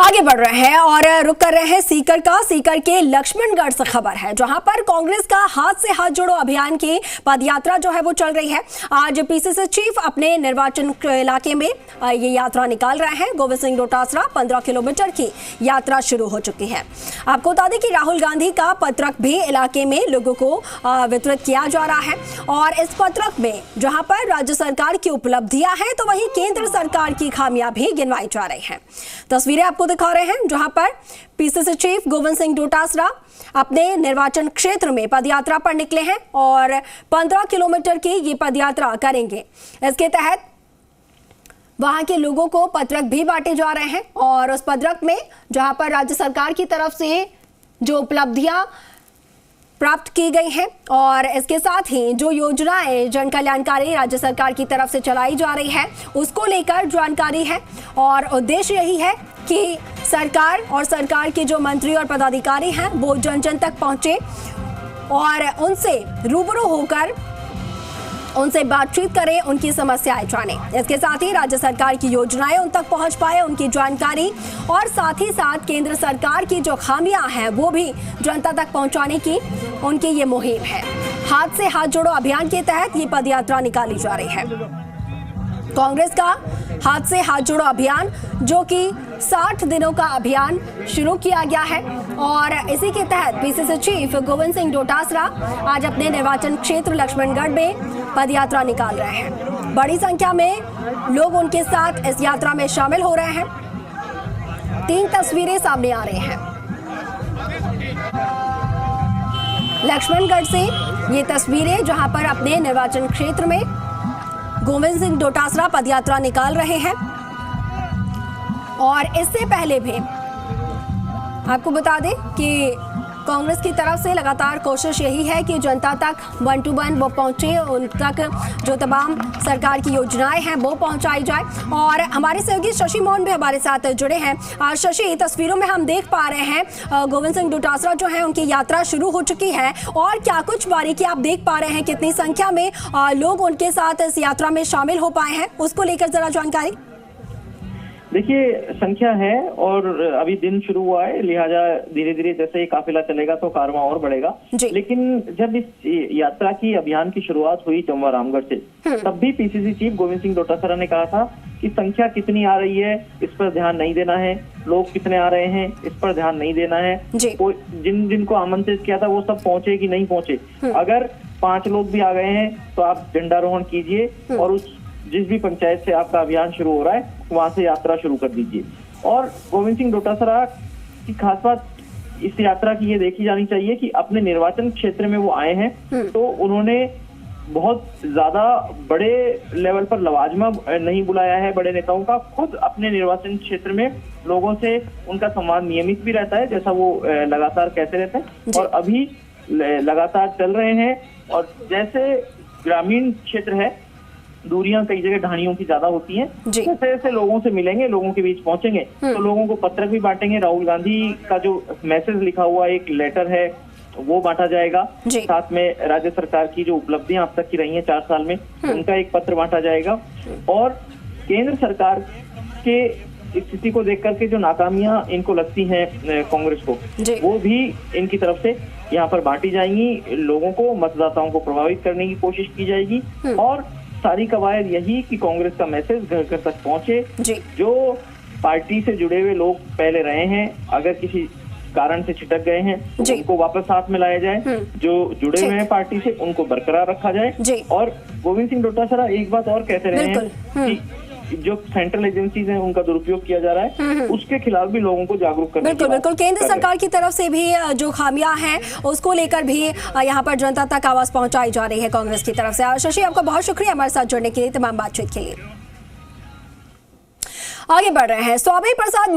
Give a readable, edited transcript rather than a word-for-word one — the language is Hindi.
आगे बढ़ रहे हैं और रुक कर रहे हैं सीकर के लक्ष्मणगढ़ से खबर है, जहां पर कांग्रेस का हाथ से हाथ जोड़ो अभियान की पदयात्रा जो है वो चल रही है। आज पीसीसी चीफ अपने निर्वाचन इलाके में ये यात्रा निकाल रहे हैं। गोविंद सिंह डोटासरा 15 किलोमीटर की यात्रा शुरू हो चुकी है। आपको बता दें कि राहुल गांधी का पत्रक भी इलाके में लोगों को वितरित किया जा रहा है और इस पत्रक में जहां पर राज्य सरकार की उपलब्धियां हैं तो वहीं केंद्र सरकार की खामियां भी गिनवाई जा रही हैं। तस्वीरें आपको दिखा रहे हैं जहां पर पीसीसी चीफ गोविंद सिंह डोटासरा अपने निर्वाचन क्षेत्र में पदयात्रा पर निकले हैं और 15 किलोमीटर की ये पदयात्रा करेंगे। इसके तहत वहां के लोगों को पत्रक भी बांटे जा रहे हैं और उस पत्रक में जहां पर राज्य सरकार की तरफ से जो उपलब्धियां प्राप्त की गई हैं और इसके साथ ही जो योजनाएं जन कल्याणकारी राज्य सरकार की तरफ से चलाई जा रही है उसको लेकर जानकारी है और उद्देश्य यही है कि सरकार और सरकार के जो मंत्री और पदाधिकारी हैं वो जन जन तक पहुंचे और उनसे रूबरू होकर उनसे बातचीत करें, उनकी समस्याएं जाने। इसके साथ ही राज्य सरकार की योजनाएं उन तक पहुंच पाए, उनकी जानकारी और साथ ही साथ केंद्र सरकार की जो खामियां हैं वो भी जनता तक पहुंचाने की उनकी ये मुहिम है। हाथ से हाथ जोड़ो अभियान के तहत ये पदयात्रा निकाली जा रही है। कांग्रेस का हाथ से हाथ जोड़ो अभियान जो कि 60 दिनों का अभियान शुरू किया गया है और इसी के तहत पीसीसी चीफ गोविंद सिंह डोटासरा आज अपने निर्वाचन क्षेत्र लक्ष्मणगढ़ में पदयात्रा निकाल रहे हैं। बड़ी संख्या में लोग उनके साथ इस यात्रा में शामिल हो रहे हैं। 3 तस्वीरें सामने आ रही हैं लक्ष्मणगढ़ से। ये तस्वीरें जहां पर अपने निर्वाचन क्षेत्र में गोविंद सिंह डोटासरा पदयात्रा निकाल रहे हैं और इससे पहले भी आपको बता दें कि कांग्रेस की तरफ से लगातार कोशिश यही है कि जनता तक 1 to 1 वो पहुंचे, उन तक जो तमाम सरकार की योजनाएं हैं वो पहुंचाई जाए। और हमारे सहयोगी शशि मोहन भी हमारे साथ जुड़े हैं। शशि, तस्वीरों में हम देख पा रहे हैं गोविंद सिंह डोटासरा जो है उनकी यात्रा शुरू हो चुकी है और क्या कुछ बारीकी आप देख पा रहे हैं, कितनी संख्या में लोग उनके साथ इस यात्रा में शामिल हो पाए हैं, उसको लेकर जरा जानकारी। देखिए, संख्या है और अभी दिन शुरू हुआ है, लिहाजा धीरे धीरे जैसे ये काफिला चलेगा तो कारवां और बढ़ेगा। लेकिन जब इस यात्रा की अभियान की शुरुआत हुई जमुआ रामगढ़ से, तब भी पीसीसी चीफ गोविंद सिंह डोटासरा ने कहा था कि संख्या कितनी आ रही है इस पर ध्यान नहीं देना है, लोग कितने आ रहे हैं इस पर ध्यान नहीं देना है। जिनको आमंत्रित किया था वो सब पहुंचे कि नहीं पहुंचे। अगर 5 लोग भी आ गए हैं तो आप झंडारोहण कीजिए और उस जिस भी पंचायत से आपका अभियान शुरू हो रहा है वहां से यात्रा शुरू कर दीजिए। और गोविंद सिंह डोटासरा की खास बात इस यात्रा की ये देखी जानी चाहिए कि अपने निर्वाचन क्षेत्र में वो आए हैं तो उन्होंने बहुत ज्यादा बड़े लेवल पर लवाजमा नहीं बुलाया है बड़े नेताओं का। खुद अपने निर्वाचन क्षेत्र में लोगों से उनका संवाद नियमित भी रहता है, जैसा वो लगातार कहते रहते हैं और अभी लगातार चल रहे हैं। और जैसे ग्रामीण क्षेत्र है, दूरियां कई जगह ढाणियों की ज्यादा होती हैं, जैसे जैसे लोगों से मिलेंगे, लोगों के बीच पहुंचेंगे तो लोगों को पत्रक भी बांटेंगे। राहुल गांधी का जो मैसेज लिखा हुआ एक लेटर है वो बांटा जाएगा। साथ में राज्य सरकार की जो उपलब्धियां अब तक की रही हैं 4 साल में उनका एक पत्र बांटा जाएगा। और केंद्र सरकार के स्थिति को देख करके जो नाकामियां इनको लगती हैं कांग्रेस को, वो भी इनकी तरफ से यहाँ पर बांटी जाएंगी। लोगों को, मतदाताओं को प्रभावित करने की कोशिश की जाएगी और सारी कवायद यही कि कांग्रेस का मैसेज घर घर तक पहुंचे। जो पार्टी से जुड़े हुए लोग पहले रहे हैं, अगर किसी कारण से छिटक गए हैं तो उनको वापस साथ में लाया जाए, जो जुड़े हुए हैं पार्टी से उनको बरकरार रखा जाए। और गोविंद सिंह डोटासरा एक बात और कहते रहे हैं कि जो सेंट्रल एजेंसीज हैं उनका दुरुपयोग किया जा रहा है, उसके खिलाफ भी लोगों को जागरूक करने की बिल्कुल केंद्र सरकार की तरफ से भी जो खामियां हैं उसको लेकर भी यहाँ पर जनता तक आवाज पहुंचाई जा रही है कांग्रेस की तरफ से। शशि, आपका बहुत शुक्रिया हमारे साथ जुड़ने के लिए, तमाम बातचीत के लिए। आगे बढ़ रहे हैं। स्वामी प्रसाद